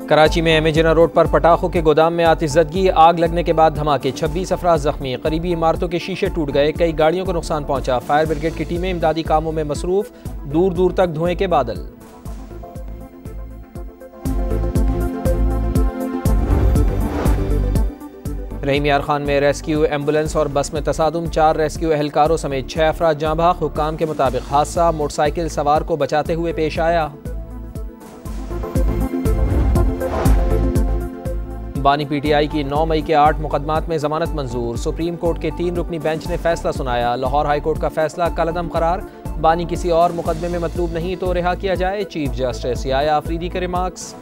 कराची में एमेजिना रोड पर पटाखों के गोदाम में आतिशज़दगी, आग लगने के बाद धमाके, 26 अफराद जख्मी, करीबी इमारतों के शीशे टूट गए, कई गाड़ियों को नुकसान पहुंचा। फायर ब्रिगेड की टीमें इमदादी कामों में मसरूफ, दूर दूर तक धुएं के बादल। रहीम यार खान में रेस्क्यू एम्बुलेंस और बस में तसादुम, 4 रेस्क्यू एहलकारों समेत 6 अफराद जाँ बहक। हुक्काम के मुताबिक हादसा मोटरसाइकिल सवार को बचाते हुए पेश आया। बानी पीटीआई की 9 मई के 8 मुकदमात में जमानत मंजूर, सुप्रीम कोर्ट के 3 रुकनी बेंच ने फैसला सुनाया। लाहौर हाई कोर्ट का फैसला कलअदम करार, बानी किसी और मुकदमे में मतलूब नहीं तो रिहा किया जाए। चीफ जस्टिस याया अफरीदी के रिमार्क्स।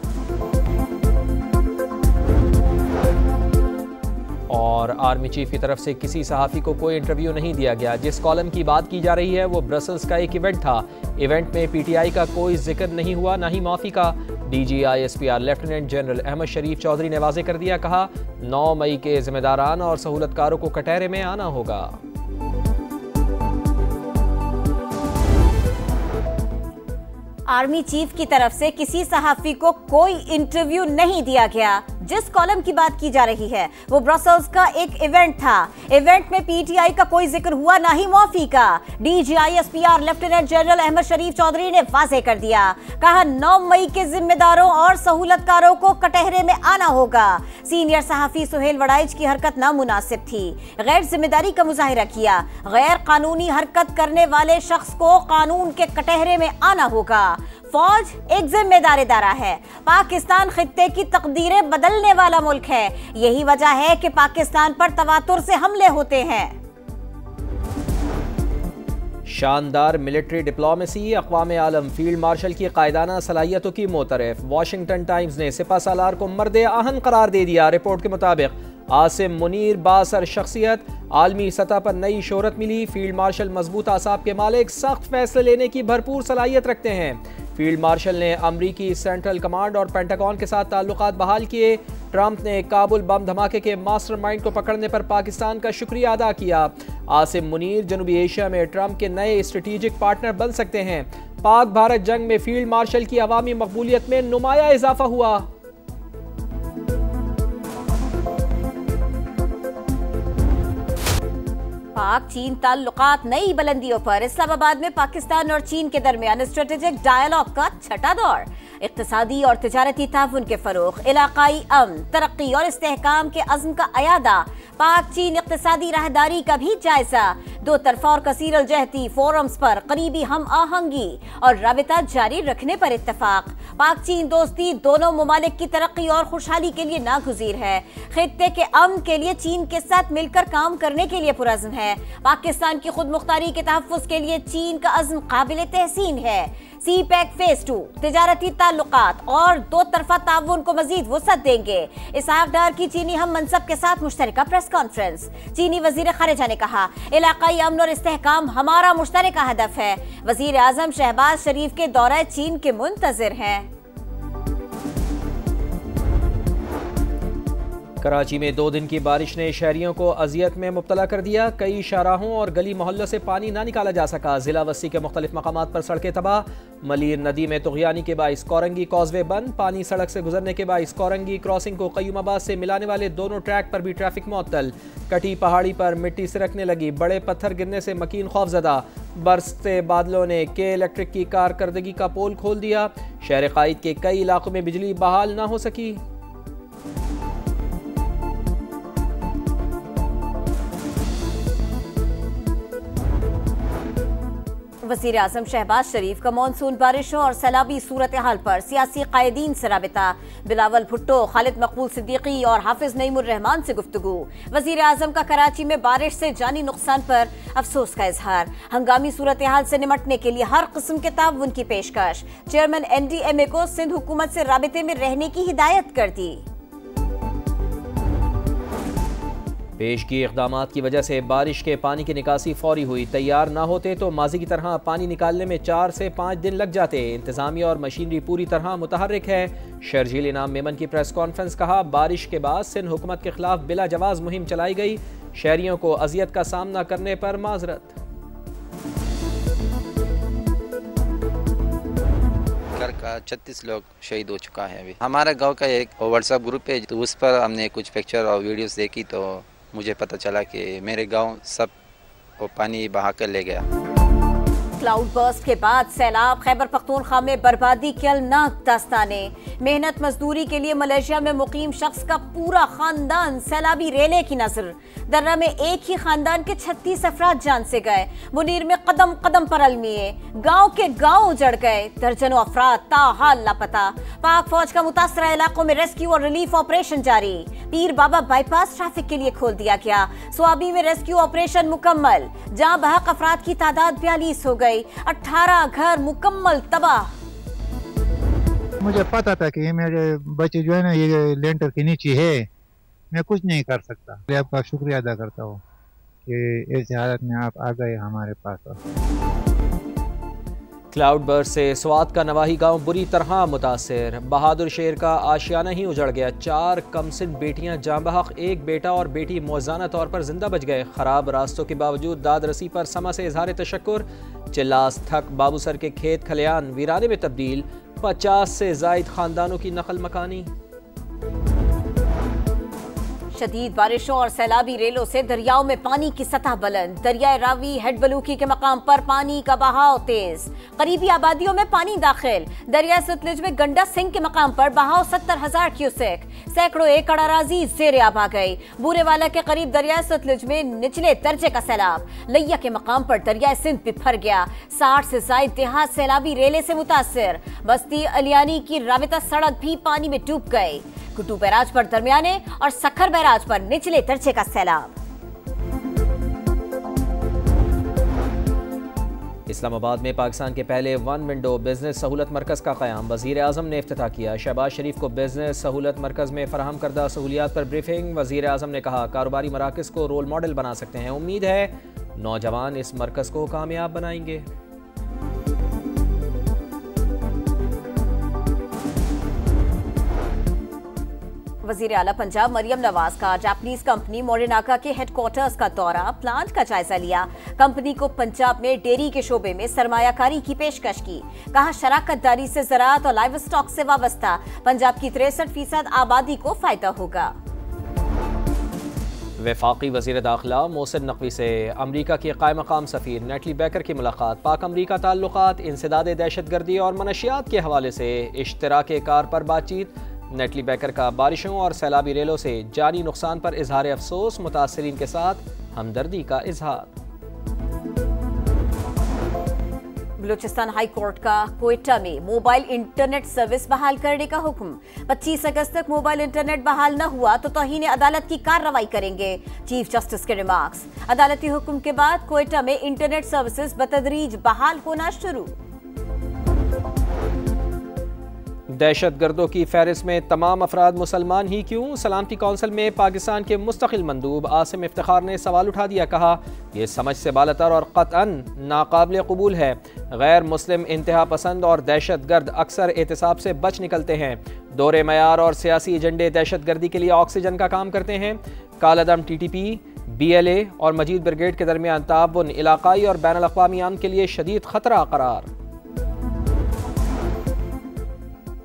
और आर्मी चीफ की तरफ से किसी सहाफ़ी को कोई इंटरव्यू नहीं दिया गया। जिस कॉलम की बात की जा रही है वो ब्रसल्स का एक इवेंट था। इवेंट में पीटीआई का कोई जिक्र नहीं हुआ, ना ही माफ़ी का। DGISPR लेफ्टिनेंट जनरल अहमद शरीफ चौधरी ने वाज़ेह कर दिया, कहा 9 मई के जिम्मेदारान और सहूलतकारों को कटहरे में आना होगा। आर्मी चीफ की तरफ से किसी सहाफ़ी को कोई इंटरव्यू नहीं दिया गया। जिस कॉलम की बात की जा रही है वो ब्रसल्स का एक इवेंट था। इवेंट में पीटीआई का कोई जिक्र हुआ, ना ही मौफी का। DGISPR लेफ्टिनेंट जनरल अहमद शरीफ चौधरी ने वाज़ेह कर दिया, कहा 9 मई के जिम्मेदारों और सहूलतकारों को कटहरे में आना होगा। सीनियर सहाफ़ी सुहेल वड़ाइच की हरकत नामुनासिब थी, गैर जिम्मेदारी का मुजाहिरा किया। गैर कानूनी हरकत करने वाले शख्स को कानून के कटहरे में आना होगा। फौज एक जिम्मेदार इदारा है। पाकिस्तान खित्ते की तकदीरें बदलने वाला मुल्क है। यही वजह है कि पाकिस्तान पर तवातुर से हमले होते हैं। शानदार मिलिट्री डिप्लोमेसी, अक़वाम आलम फील्ड मार्शल की कायदाना सलाहियतों की मोतरफ। वाशिंगटन टाइम्स ने सिपा सालार को मर्द आहन करार दे दिया। रिपोर्ट के मुताबिक आसिम मुनीर बासर शख्सियत, आलमी सतह पर नई शोहरत मिली। फील्ड मार्शल मजबूत आसाब के मालिक, सख्त फैसले लेने की भरपूर सलाहियत रखते हैं। फील्ड मार्शल ने अमरीकी सेंट्रल कमांड और पेंटागन के साथ ताल्लुकात बहाल किए। ट्रंप ने काबुल बम धमाके के मास्टरमाइंड को पकड़ने पर पाकिस्तान का शुक्रिया अदा किया। आसिम मुनीर जनूबी एशिया में ट्रंप के नए स्ट्रेटेजिक पार्टनर बन सकते हैं। पाक भारत जंग में फील्ड मार्शल की अवामी मकबूलियत में नुमाया इजाफा हुआ। पाक चीन ताल्लुकात नई बुलंदियों पर। इस्लामाबाद में पाकिस्तान और चीन के दरमियान स्ट्रेटेजिक डायलॉग का छठा दौर। इक्तिसादी और तिजारती ताउन के फरोग, इलाकाई अमन, तरक्की और इस्तेहकाम के अज़्म का अयादा। पाक चीन इक्तिसादी राहदारी का भी जायजा। दो तरफा और कसीर जहती फोरम्स पर करीबी हम आहंगी और राबिता जारी रखने पर इत्तफाक। पाक चीन दोस्ती दोनों ममालिक की तरक्की और खुशहाली के लिए नागुज़ीर है। खित्ते के अमन के लिए चीन के साथ मिलकर काम करने के लिए पुरज़्म है। पाकिस्तान की खुद मुख्तारी के तहफ़्फ़ुज़ के लिए चीन का अज़्म काबिल तहसीन है। CPEC फेज 2 तिजारती ताल्लुकात और दो तरफा ताउन को मजीद वुसअत देंगे। इसहाक डार की चीनी हम मनसब के साथ मुश्तरका प्रेस कॉन्फ्रेंस। चीनी वजीर खारिजा ने कहा, इलाकाई अमन और इस्तेहकाम हमारा मुश्तरका हदफ है। वजीर आजम शहबाज शरीफ के दौरे चीन के मुंतजिर हैं। कराची में 2 दिन की बारिश ने शहरियों को अजियत में मुब्तला कर दिया। कई शाहराहों और गली मोहल्लों से पानी ना निकाला जा सका। जिला वस्ती के मुख्तलिफ मकामात पर सड़कें तबाह। मलीर नदी में तुग़यानी के बाइस कोरंगी कॉजवे बंद। पानी सड़क से गुजरने के बाइस कोरंगी क्रॉसिंग को क़य्यूमाबाद से मिलाने वाले दोनों ट्रैक पर भी ट्रैफिक मुअत्तल। कटी पहाड़ी पर मिट्टी सिरकने लगी। बड़े पत्थर गिरने से मकीन खौफजदा। बरसते बादलों ने के इलेक्ट्रिक की कारकर्दगी का पोल खोल दिया। शहर कायद के कई इलाकों में बिजली बहाल ना हो सकी। वज़ीर आज़म शहबाज शरीफ का मानसून बारिशों और सैलाबी सूरत हाल पर सियासी कायदीन से राबिता। बिलावल भुट्टो, खालिद मकबूल सिद्दीकी और हाफिज नईमुर रहमान से गुफ्तगू। वज़ीर आज़म का कराची में बारिश से जानी नुकसान पर अफसोस का इजहार। हंगामी सूरत हाल से निमटने के लिए हर किस्म के ताउन की पेशकश। चेयरमैन NDMA को सिंध हुकूमत से राबिते में रहने की हिदायत कर दी। पेश की इक़दामात की वजह से बारिश के पानी की निकासी फौरी हुई। तैयार ना होते तो माजी की तरह पानी निकालने में 4 से 5 दिन लग जाते। इंतज़ामिया और मशीनरी पूरी तरह मुतहर्रिक है। शर्जील इनाम मेमन की प्रेस कॉन्फ्रेंस, कहा बारिश के बाद सिंध हुकूमत के खिलाफ बिला जवाज़ मुहिम चलाई गई। शहरियों को अजियत का सामना करने पर माजरत। घर का 36 लोग शहीद हो चुका है। अभी हमारा गांव का एक व्हाट्सएप ग्रुप है, तो उस पर हमने कुछ पिक्चर और वीडियोस देखी तो मुझे पता चला कि मेरे गांव सब को पानी बहा कर ले गया। क्लाउड बर्स्ट के बाद सैलाब, खैबर पख्तूनख्वा में बर्बादी के अलनाक दास्ताने। मेहनत मजदूरी के लिए मलेशिया में मुकीम शख्स का पूरा खानदान सैलाबी रेले की नजर। दर्रा में एक ही खानदान के 36 अफराद जान से गए। मुनीर में कदम कदम पर अलमिए, गांव के गांव उजड़ गए। दर्जनों अफराद ताहाल लापता। पाक फौज का मुतासरा इलाकों में रेस्क्यू और रिलीफ ऑपरेशन जारी। पीर बाबा बाईपास ट्रैफिक के लिए खोल दिया गया। स्वाबी में रेस्क्यू ऑपरेशन मुकम्मल। जहां बहक अफराद की तादाद 42 हो गई। 18 घर मुकम्मल तबाह। मुझे पता था कि मेरे बच्चे जो है ना ये लेंटर के नीचे है, मैं कुछ नहीं कर सकता। मैं आपका शुक्रिया अदा करता हूँ कि ऐसी हालत में आप आ गए हमारे पास। क्लाउड बर्स्ट से स्वात का नवाही गांव बुरी तरह मुतासिर। बहादुर शेर का आशियाना ही उजड़ गया। 4 कमसिन बेटियां जाँ बहक, एक बेटा और बेटी मौजाना तौर पर जिंदा बच गए। खराब रास्तों के बावजूद दाद रसी पर समा से इजहार तशक्कुर। चिल्लास थक बाबूसर के खेत खलियान वीराने में तब्दील। 50 से जायद खानदानों की नकल मकानी। शदीद बारिशों और सैलाबी रेलों से दरियाओं में पानी की सतह बुलंद। दरियाए रावी हेड बलूकी के मकाम पर पानी का बहाव तेज। करीबी आबादियों में पानी दाखिल। दरियाए सतलुज में गंडा सिंह के मकाम पर बहाव 70,000 क्यूसेक। सैकड़ों एकड़ अराजी जेर आब आ गई। बूरेवाला के करीब दरियाए सतलुज में निचले दर्जे का सैलाब। लिया के मकाम पर दरियाए सिंध बिफर गया। 60 से जायद देहात सैलाबी रेले से मुतासिर। बस्ती अलियानी की राबिता सड़क भी पानी में डूब गई। कुटू बैराज पर दरमियाने और सखर बैराज पर निचले दर्जे का सैलाब। इस्लामाबाद में पाकिस्तान के पहले 1 विंडो बिजनेस सहूलत मरकज का क़याम वज़ीर आज़म ने इफ्तिताह किया। शहबाज शरीफ को बिजनेस सहूलत मरकज में फराहम करदा सहूलियात पर ब्रीफिंग। वज़ीर आज़म ने कहा कारोबारी मराकज़ को रोल मॉडल बना सकते हैं। उम्मीद है नौजवान इस मरकज को कामयाब बनाएंगे। वज़ीर आला पंजाब मरियम नवाज का जापानीज कंपनी मोरिनाका के हेडक्वार्टर्स का दौरा, प्लांट का जायजा लिया। कंपनी को पंजाब में डेयरी के शोबे में सरमायाकारी की पेशकश की। कहा शराकतदारी से ज़राअत और लाइव स्टॉक से वाबस्ता पंजाब की 63% आबादी को फायदा होगा। वफाकी वज़ीर दाखिला मोहसिन नकवी से अमरीका की क़ायम मक़ाम सफ़ीर नेटली बैकर की मुलाकात। पाक अमरीका ताल्लुक़ात, इंसदाद दहशतगर्दी और मनशियात के हवाले से इश्तराक कार पर बातचीत। नेटली बैकर का बारिशों और सैलाबी रेलों से जानी नुकसान पर इजहार अफसोस। मुतासरीन के साथ हमदर्दी का इजहार। बलूचिस्तान हाई कोर्ट का कोयटा में मोबाइल इंटरनेट सर्विस बहाल करने का हुक्म। 25 अगस्त तक मोबाइल इंटरनेट बहाल न हुआ तो तौहीन अदालत की कार्रवाई करेंगे। चीफ जस्टिस के रिमार्क्स। अदालती हुक्म के बाद कोयटा में इंटरनेट सर्विसेज बतदरीज बहाल होना शुरू। दहशत गर्दों की फहरिस्त में तमाम अफराद मुसलमान ही क्यों? सलामती कौंसिल में पाकिस्तान के मुस्तकिल मंदूब आसिम इफ्तिखार ने सवाल उठा दिया। कहा यह समझ से बालतर और क़तअन नाकाबिल कबूल है। गैर मुस्लिम इंतहा पसंद और दहशत गर्द अक्सर एहतसाब से बच निकलते हैं। दोरे मयार और सियासी एजेंडे दहशत गर्दी के लिए ऑक्सीजन का काम करते हैं। कालादम TTP, BLA और मजीद ब्रिगेड के दरमियान ताउन इलाकाई और बैनुल अक़वामी अमन के लिए शदीद खतरा करार।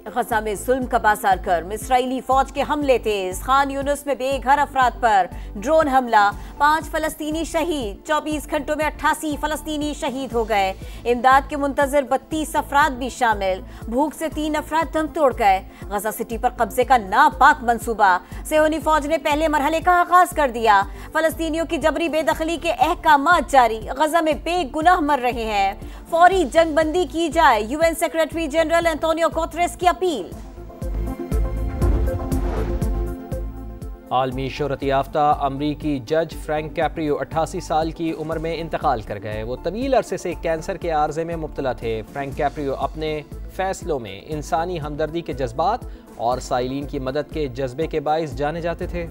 गजा में जुल्म का बाजार कर इस्राईली फौज के हमले तेज। खान यूनुस में बेघर अफराद पर ड्रोन हमला। 5 फलस्तीनी शहीद। 24 घंटों में 88 फलस्तीनी शहीद हो गए। इमदाद के मुंतजर 32 अफराद भी शामिल। भूख से 3 अफराद दम तोड़ गए। गजा सिटी पर कब्जे का नापाक मंसूबा। सेहोनी फौज ने पहले मरहले का आगाज कर दिया। फलस्तीनियों की जबरी बेदखली के अहकामात जारी। गजा में बेगुनाह मर रहे हैं। फौरी जंगबंदी की जाए। UN secretary general Antonio Guterres की अपील। आलमी शोहरत याफ्ता अमरीकी जज फ्रैंक कैप्रियो 88 साल की उम्र में इंतकाल कर गए। वो तवील अरसे से कैंसर के आर्जे में मुब्तला थे। फ्रैंक कैप्रियो अपने फैसलों में इंसानी हमदर्दी के जज्बात और साइलिन की मदद के जज्बे के बाइस जाने जाते थे।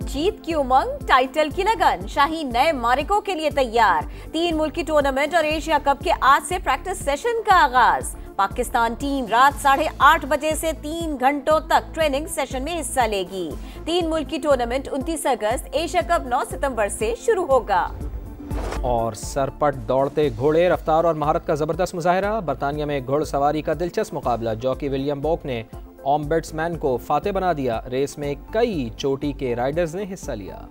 जीत की उमंग, टाइटल की लगन, शाही नए मारिकों के लिए तैयार। 3 मुल्की टूर्नामेंट और एशिया कप के आज से प्रैक्टिस सेशन का आगाज। पाकिस्तान टीम रात 8:30 बजे से 3 घंटों तक ट्रेनिंग सेशन में हिस्सा लेगी। 3 मुल्की टूर्नामेंट 29 अगस्त, एशिया कप 9 सितंबर से शुरू होगा। और सरपट दौड़ते घोड़े, रफ्तार और महारत का ज़बरदस्त मुजाहरा। बरतानिया में घोड़सवारी का दिलचस्प मुकाबला, जॉकी विलियम बोक ने ऑम्बेट्समैन को फातेह बना दिया। रेस में कई चोटी के राइडर्स ने हिस्सा लिया।